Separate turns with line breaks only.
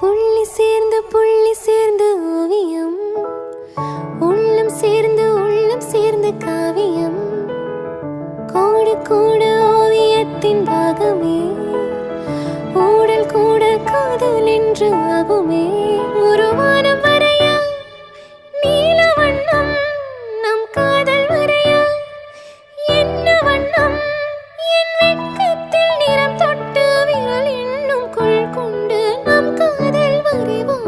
புள்ளி சேர்ந்து ஓவியம், உள்ளம் சேர்ந்து காவியம், கோடு கூட ஓவியத்தின் பாகமே, ஊடல் கூட காதல் என்று ஆகுமே. உருவானம் வரைய நீல வண்ணம், நம் காதல் வரைய என்ன வண்ணம், என் வெட்கத்தில் நிறம் தொட்டு விரல் என்னும் கொள் கொண்டு நம் காதல் வரைவோம்.